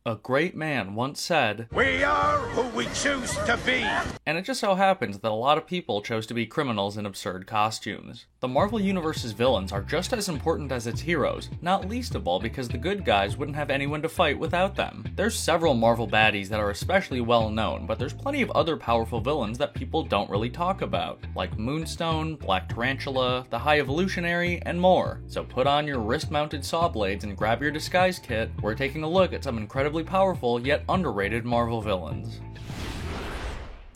A great man once said, "We are who we choose to be." And it just so happens that a lot of people chose to be criminals in absurd costumes. The Marvel Universe's villains are just as important as its heroes, not least of all because the good guys wouldn't have anyone to fight without them. There's several Marvel baddies that are especially well known, but there's plenty of other powerful villains that people don't really talk about, like Moonstone, Black Tarantula, the High Evolutionary, and more. So put on your wrist-mounted saw blades and grab your disguise kit. We're taking a look at some incredibly powerful yet underrated Marvel villains.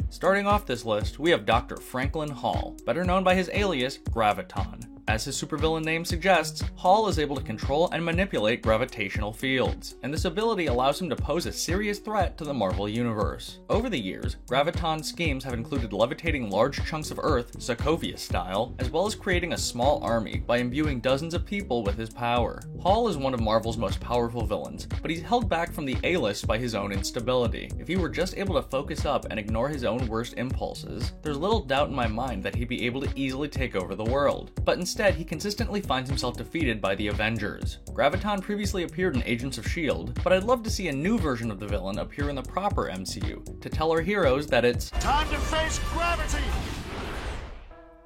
Starting off this list, we have Dr. Franklin Hall, better known by his alias Graviton. As his supervillain name suggests, Hall is able to control and manipulate gravitational fields, and this ability allows him to pose a serious threat to the Marvel Universe. Over the years, Graviton's schemes have included levitating large chunks of Earth, Sokovia style, as well as creating a small army by imbuing dozens of people with his power. Hall is one of Marvel's most powerful villains, but he's held back from the A-list by his own instability. If he were just able to focus up and ignore his own worst impulses, there's little doubt in my mind that he'd be able to easily take over the world. But instead, he consistently finds himself defeated by the Avengers. Graviton previously appeared in Agents of S.H.I.E.L.D., but I'd love to see a new version of the villain appear in the proper MCU, to tell our heroes that it's time to face gravity!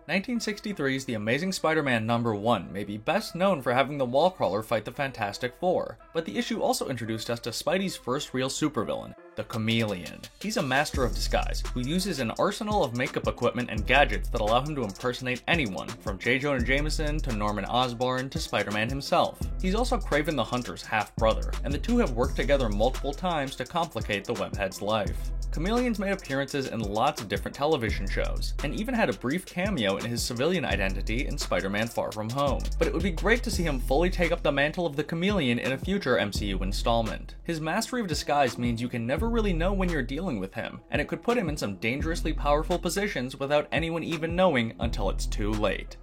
1963's The Amazing Spider-Man #1 may be best known for having the Wallcrawler fight the Fantastic Four, but the issue also introduced us to Spidey's first real supervillain, the Chameleon. He's a master of disguise who uses an arsenal of makeup equipment and gadgets that allow him to impersonate anyone, from J. Jonah Jameson to Norman Osborn to Spider-Man himself. He's also Kraven the Hunter's half-brother, and the two have worked together multiple times to complicate the webhead's life. Chameleon's made appearances in lots of different television shows, and even had a brief cameo in his civilian identity in Spider-Man Far From Home. But it would be great to see him fully take up the mantle of the Chameleon in a future MCU installment. His mastery of disguise means you can never really know when you're dealing with him, and it could put him in some dangerously powerful positions without anyone even knowing until it's too late.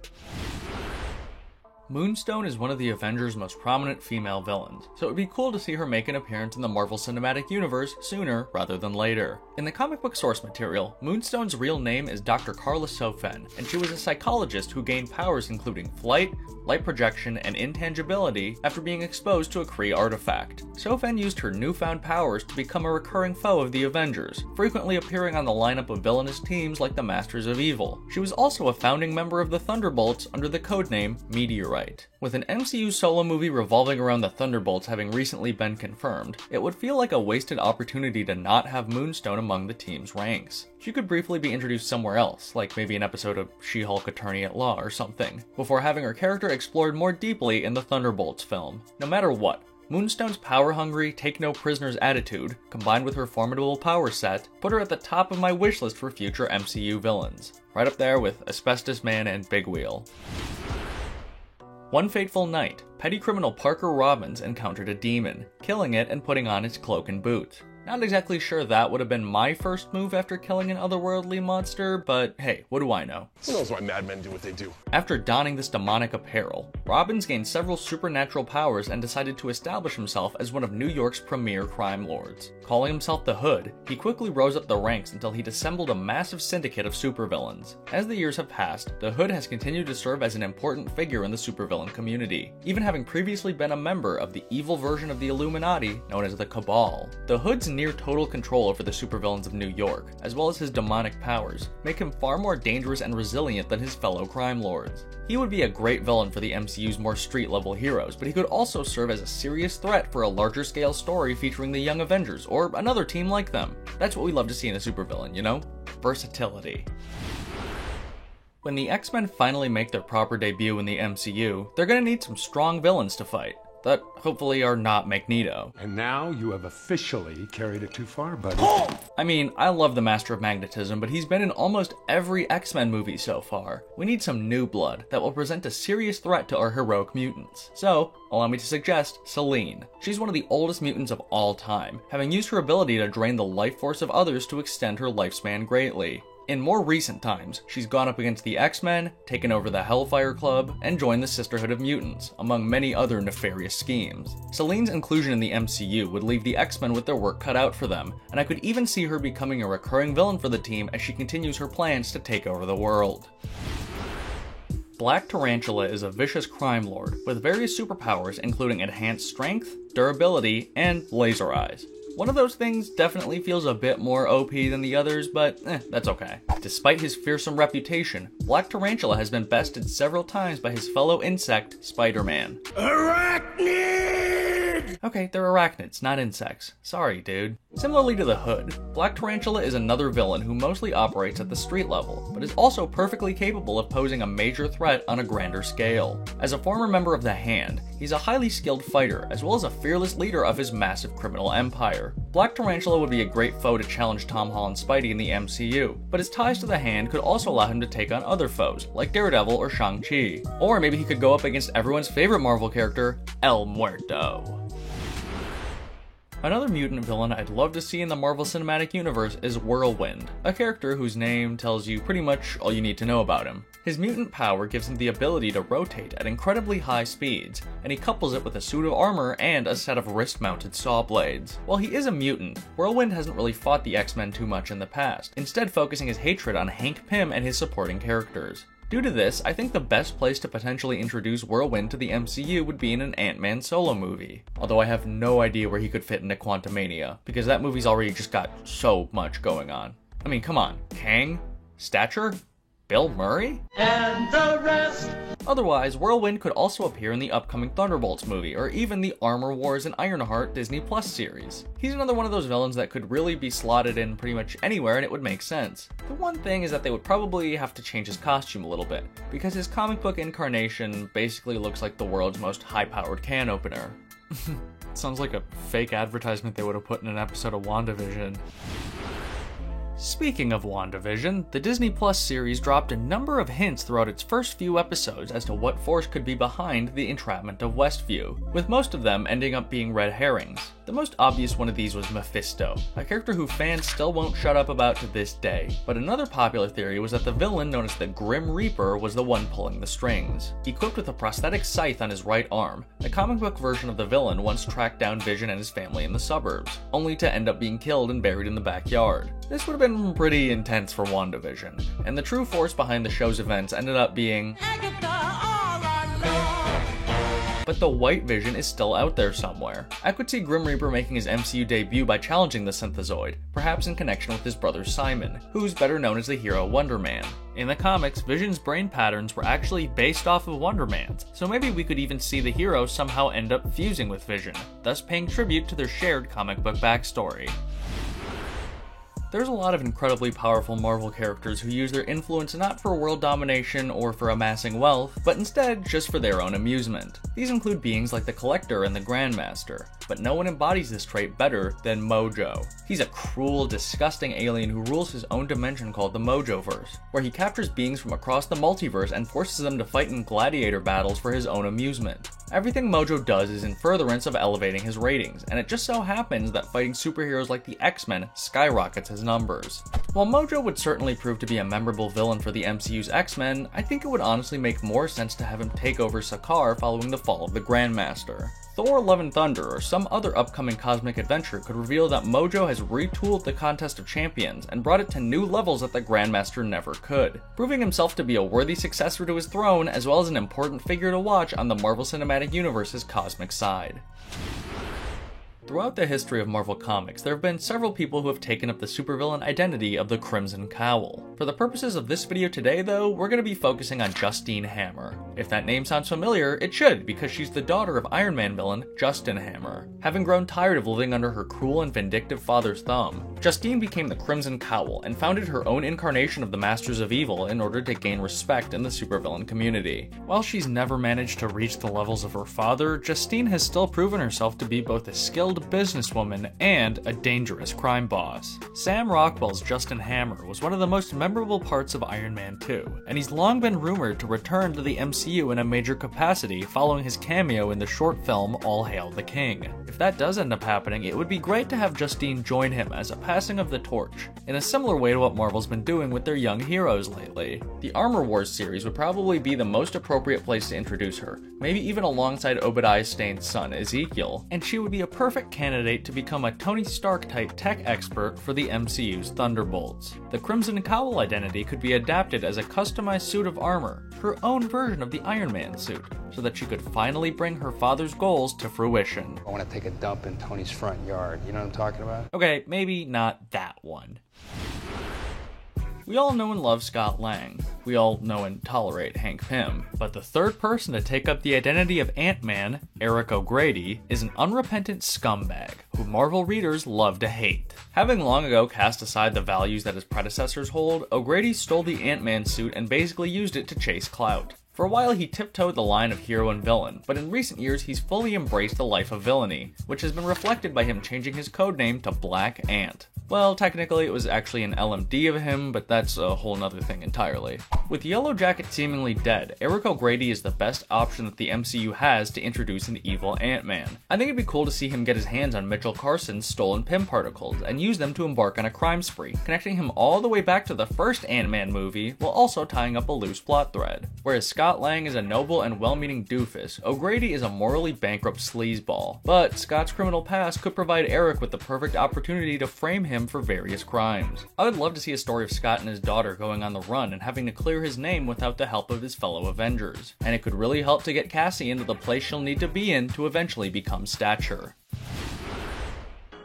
Moonstone is one of the Avengers' most prominent female villains, so it would be cool to see her make an appearance in the Marvel Cinematic Universe sooner rather than later. In the comic book source material, Moonstone's real name is Dr. Karla Sofen, and she was a psychologist who gained powers including flight, light projection, and intangibility after being exposed to a Kree artifact. Sofen used her newfound powers to become a recurring foe of the Avengers, frequently appearing on the lineup of villainous teams like the Masters of Evil. She was also a founding member of the Thunderbolts under the codename Meteorite. With an MCU solo movie revolving around the Thunderbolts having recently been confirmed, it would feel like a wasted opportunity to not have Moonstone among the team's ranks. She could briefly be introduced somewhere else, like maybe an episode of She-Hulk Attorney at Law or something, before having her character explored more deeply in the Thunderbolts film. No matter what, Moonstone's power-hungry, take-no-prisoners attitude, combined with her formidable power set, put her at the top of my wishlist for future MCU villains. Right up there with Asbestos Man and Big Wheel. One fateful night, petty criminal Parker Robbins encountered a demon, killing it and putting on its cloak and boots. Not exactly sure that would have been my first move after killing an otherworldly monster, but hey, what do I know? Who knows why madmen do what they do? After donning this demonic apparel, Robbins gained several supernatural powers and decided to establish himself as one of New York's premier crime lords. Calling himself the Hood, he quickly rose up the ranks until he'd assembled a massive syndicate of supervillains. As the years have passed, the Hood has continued to serve as an important figure in the supervillain community, even having previously been a member of the evil version of the Illuminati known as the Cabal. The Hood's near total control over the supervillains of New York, as well as his demonic powers, make him far more dangerous and resilient than his fellow crime lords. He would be a great villain for the MCU's more street-level heroes, but he could also serve as a serious threat for a larger-scale story featuring the Young Avengers, or another team like them. That's what we love to see in a supervillain, you know? Versatility. When the X-Men finally make their proper debut in the MCU, they're gonna need some strong villains to fight, that hopefully are not Magneto. And now you have officially carried it too far, buddy. I mean, I love the Master of Magnetism, but he's been in almost every X-Men movie so far. We need some new blood that will present a serious threat to our heroic mutants. So, allow me to suggest Selene. She's one of the oldest mutants of all time, having used her ability to drain the life force of others to extend her lifespan greatly. In more recent times, she's gone up against the X-Men, taken over the Hellfire Club, and joined the Sisterhood of Mutants, among many other nefarious schemes. Selene's inclusion in the MCU would leave the X-Men with their work cut out for them, and I could even see her becoming a recurring villain for the team as she continues her plans to take over the world. Black Tarantula is a vicious crime lord with various superpowers including enhanced strength, durability, and laser eyes. One of those things definitely feels a bit more OP than the others, but that's okay. Despite his fearsome reputation, Black Tarantula has been bested several times by his fellow insect, Spider-Man. Arachnid! Okay, they're arachnids, not insects. Sorry, dude. Similarly to the Hood, Black Tarantula is another villain who mostly operates at the street level, but is also perfectly capable of posing a major threat on a grander scale. As a former member of the Hand, he's a highly skilled fighter, as well as a fearless leader of his massive criminal empire. Black Tarantula would be a great foe to challenge Tom Holland's Spidey in the MCU, but his ties to the Hand could also allow him to take on other foes, like Daredevil or Shang-Chi. Or maybe he could go up against everyone's favorite Marvel character, El Muerto. Another mutant villain I'd love to see in the Marvel Cinematic Universe is Whirlwind, a character whose name tells you pretty much all you need to know about him. His mutant power gives him the ability to rotate at incredibly high speeds, and he couples it with a suit of armor and a set of wrist-mounted saw blades. While he is a mutant, Whirlwind hasn't really fought the X-Men too much in the past, instead focusing his hatred on Hank Pym and his supporting characters. Due to this, I think the best place to potentially introduce Whirlwind to the MCU would be in an Ant-Man solo movie. Although I have no idea where he could fit into Quantumania, because that movie's already just got so much going on. I mean, come on, Kang? Stature? Bill Murray? And the rest! Otherwise, Whirlwind could also appear in the upcoming Thunderbolts movie, or even the Armor Wars and Ironheart Disney Plus series. He's another one of those villains that could really be slotted in pretty much anywhere and it would make sense. The one thing is that they would probably have to change his costume a little bit, because his comic book incarnation basically looks like the world's most high-powered can opener. Sounds like a fake advertisement they would have put in an episode of WandaVision. Speaking of WandaVision, the Disney Plus series dropped a number of hints throughout its first few episodes as to what force could be behind the entrapment of Westview, with most of them ending up being red herrings. The most obvious one of these was Mephisto, a character who fans still won't shut up about to this day, but another popular theory was that the villain known as the Grim Reaper was the one pulling the strings. Equipped with a prosthetic scythe on his right arm, the comic book version of the villain once tracked down Vision and his family in the suburbs, only to end up being killed and buried in the backyard. This would have been pretty intense for WandaVision, and the true force behind the show's events ended up being but the White Vision is still out there somewhere. I could see Grim Reaper making his MCU debut by challenging the Synthezoid, perhaps in connection with his brother Simon, who's better known as the hero Wonder Man. In the comics, Vision's brain patterns were actually based off of Wonder Man's, so maybe we could even see the hero somehow end up fusing with Vision, thus paying tribute to their shared comic book backstory. There's a lot of incredibly powerful Marvel characters who use their influence not for world domination or for amassing wealth, but instead just for their own amusement. These include beings like the Collector and the Grandmaster, but no one embodies this trait better than Mojo. He's a cruel, disgusting alien who rules his own dimension called the Mojoverse, where he captures beings from across the multiverse and forces them to fight in gladiator battles for his own amusement. Everything Mojo does is in furtherance of elevating his ratings, and it just so happens that fighting superheroes like the X-Men skyrockets his numbers. While Mojo would certainly prove to be a memorable villain for the MCU's X-Men, I think it would honestly make more sense to have him take over Sakaar following the fall of the Grandmaster. Thor: Love and Thunder or some other upcoming cosmic adventure could reveal that Mojo has retooled the Contest of Champions and brought it to new levels that the Grandmaster never could, proving himself to be a worthy successor to his throne as well as an important figure to watch on the Marvel Cinematic Universe's cosmic side. Throughout the history of Marvel Comics, there have been several people who have taken up the supervillain identity of the Crimson Cowl. For the purposes of this video today, though, we're going to be focusing on Justine Hammer. If that name sounds familiar, it should, because she's the daughter of Iron Man villain Justin Hammer. Having grown tired of living under her cruel and vindictive father's thumb, Justine became the Crimson Cowl and founded her own incarnation of the Masters of Evil in order to gain respect in the supervillain community. While she's never managed to reach the levels of her father, Justine has still proven herself to be both a skilled businesswoman and a dangerous crime boss. Sam Rockwell's Justin Hammer was one of the most memorable parts of Iron Man 2, and he's long been rumored to return to the MCU in a major capacity following his cameo in the short film All Hail the King. If that does end up happening, it would be great to have Justine join him as a passing of the torch, in a similar way to what Marvel's been doing with their young heroes lately. The Armor Wars series would probably be the most appropriate place to introduce her, maybe even alongside Obadiah Stane's son, Ezekiel, and she would be a perfect perfect candidate to become a Tony Stark-type tech expert for the MCU's Thunderbolts. The Crimson Cowl identity could be adapted as a customized suit of armor, her own version of the Iron Man suit, so that she could finally bring her father's goals to fruition. I want to take a dump in Tony's front yard. You know what I'm talking about? Okay, maybe not that one. We all know and love Scott Lang. We all know and tolerate Hank Pym. But the third person to take up the identity of Ant-Man, Eric O'Grady, is an unrepentant scumbag who Marvel readers love to hate. Having long ago cast aside the values that his predecessors hold, O'Grady stole the Ant-Man suit and basically used it to chase clout. For a while he tiptoed the line of hero and villain, but in recent years he's fully embraced the life of villainy, which has been reflected by him changing his codename to Black Ant. Well, technically it was actually an LMD of him, but that's a whole nother thing entirely. With Yellow Jacket seemingly dead, Eric O'Grady is the best option that the MCU has to introduce an evil Ant-Man. I think it'd be cool to see him get his hands on Mitchell Carson's stolen Pym particles and use them to embark on a crime spree, connecting him all the way back to the first Ant-Man movie while also tying up a loose plot thread. Whereas Scott Lang is a noble and well-meaning doofus, O'Grady is a morally bankrupt sleazeball. But Scott's criminal past could provide Eric with the perfect opportunity to frame him for various crimes. I would love to see a story of Scott and his daughter going on the run and having to clear his name without the help of his fellow Avengers. And it could really help to get Cassie into the place she'll need to be in to eventually become Stature.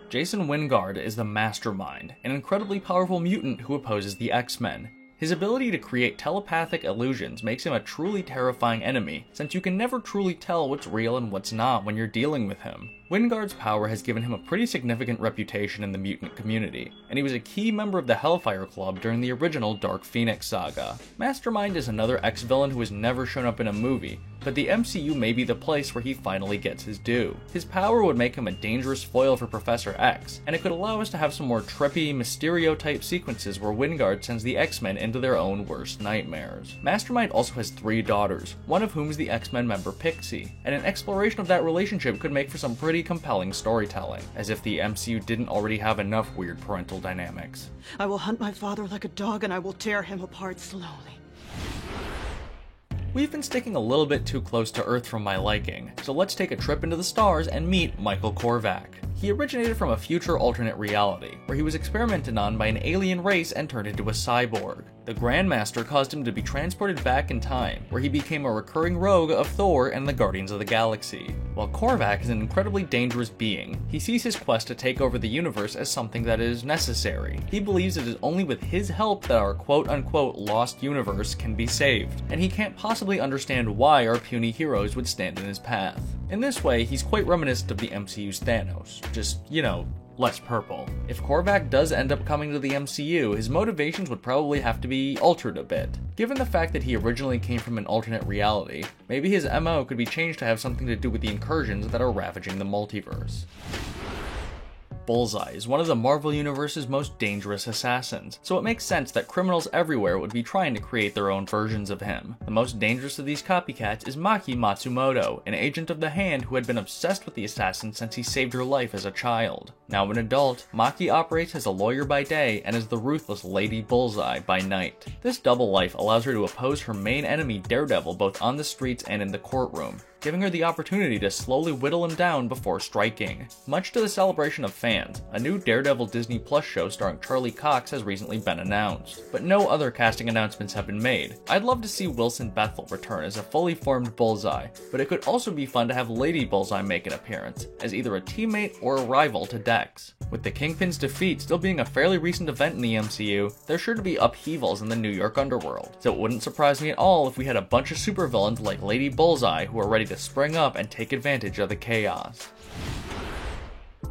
Jason Wyngarde is the Mastermind, an incredibly powerful mutant who opposes the X-Men. His ability to create telepathic illusions makes him a truly terrifying enemy, since you can never truly tell what's real and what's not when you're dealing with him. Wyngarde's power has given him a pretty significant reputation in the mutant community, and he was a key member of the Hellfire Club during the original Dark Phoenix saga. Mastermind is another X-villain who has never shown up in a movie, but the MCU may be the place where he finally gets his due. His power would make him a dangerous foil for Professor X, and it could allow us to have some more trippy, Mysterio-type sequences where Wyngarde sends the X-Men into their own worst nightmares. Mastermind also has 3 daughters, one of whom is the X-Men member Pixie, and an exploration of that relationship could make for some pretty compelling storytelling, as if the MCU didn't already have enough weird parental dynamics. I will hunt my father like a dog and I will tear him apart slowly. We've been sticking a little bit too close to Earth for my liking, so let's take a trip into the stars and meet Michael Korvac. He originated from a future alternate reality, where he was experimented on by an alien race and turned into a cyborg. The Grandmaster caused him to be transported back in time, where he became a recurring rogue of Thor and the Guardians of the Galaxy. While Korvac is an incredibly dangerous being, he sees his quest to take over the universe as something that is necessary. He believes it is only with his help that our quote-unquote lost universe can be saved, and he can't possibly understand why our puny heroes would stand in his path. In this way, he's quite reminiscent of the MCU's Thanos, just, you know, less purple. If Korvac does end up coming to the MCU, his motivations would probably have to be altered a bit. Given the fact that he originally came from an alternate reality, maybe his MO could be changed to have something to do with the incursions that are ravaging the multiverse. Bullseye is one of the Marvel Universe's most dangerous assassins, so it makes sense that criminals everywhere would be trying to create their own versions of him. The most dangerous of these copycats is Maki Matsumoto, an agent of the Hand who had been obsessed with the assassin since he saved her life as a child. Now an adult, Maki operates as a lawyer by day and as the ruthless Lady Bullseye by night. This double life allows her to oppose her main enemy Daredevil both on the streets and in the courtroom, giving her the opportunity to slowly whittle him down before striking. Much to the celebration of fans, a new Daredevil Disney Plus show starring Charlie Cox has recently been announced, but no other casting announcements have been made. I'd love to see Wilson Bethel return as a fully formed Bullseye, but it could also be fun to have Lady Bullseye make an appearance, as either a teammate or a rival to Dex. With the Kingpin's defeat still being a fairly recent event in the MCU, there's sure to be upheavals in the New York underworld, so it wouldn't surprise me at all if we had a bunch of supervillains like Lady Bullseye who are ready to spring up and take advantage of the chaos.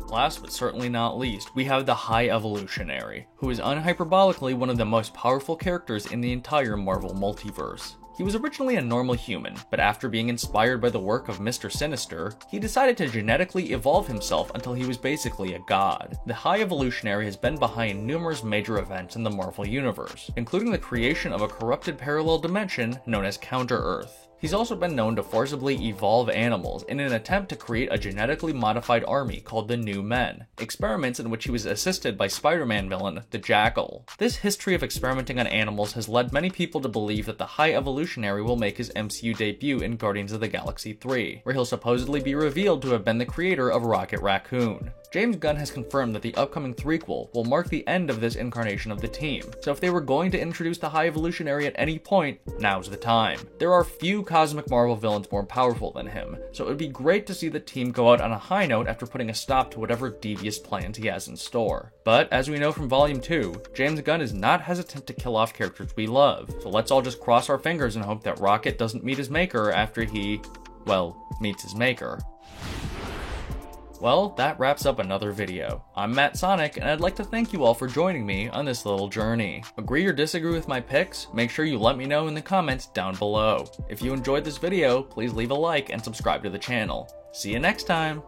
Last but certainly not least, we have the High Evolutionary, who is unhyperbolically one of the most powerful characters in the entire Marvel multiverse. He was originally a normal human, but after being inspired by the work of Mr. Sinister, he decided to genetically evolve himself until he was basically a god. The High Evolutionary has been behind numerous major events in the Marvel Universe, including the creation of a corrupted parallel dimension known as Counter-Earth. He's also been known to forcibly evolve animals in an attempt to create a genetically modified army called the New Men, experiments in which he was assisted by Spider-Man villain, the Jackal. This history of experimenting on animals has led many people to believe that the High Evolutionary will make his MCU debut in Guardians of the Galaxy 3, where he'll supposedly be revealed to have been the creator of Rocket Raccoon. James Gunn has confirmed that the upcoming threequel will mark the end of this incarnation of the team, so if they were going to introduce the High Evolutionary at any point, now's the time. There are few cosmic Marvel villains more powerful than him, so it would be great to see the team go out on a high note after putting a stop to whatever devious plans he has in store. But as we know from Volume 2, James Gunn is not hesitant to kill off characters we love, so let's all just cross our fingers and hope that Rocket doesn't meet his maker after he, well, meets his maker. Well, that wraps up another video. I'm Matt Sonic, and I'd like to thank you all for joining me on this little journey. Agree or disagree with my picks? Make sure you let me know in the comments down below. If you enjoyed this video, please leave a like and subscribe to the channel. See you next time!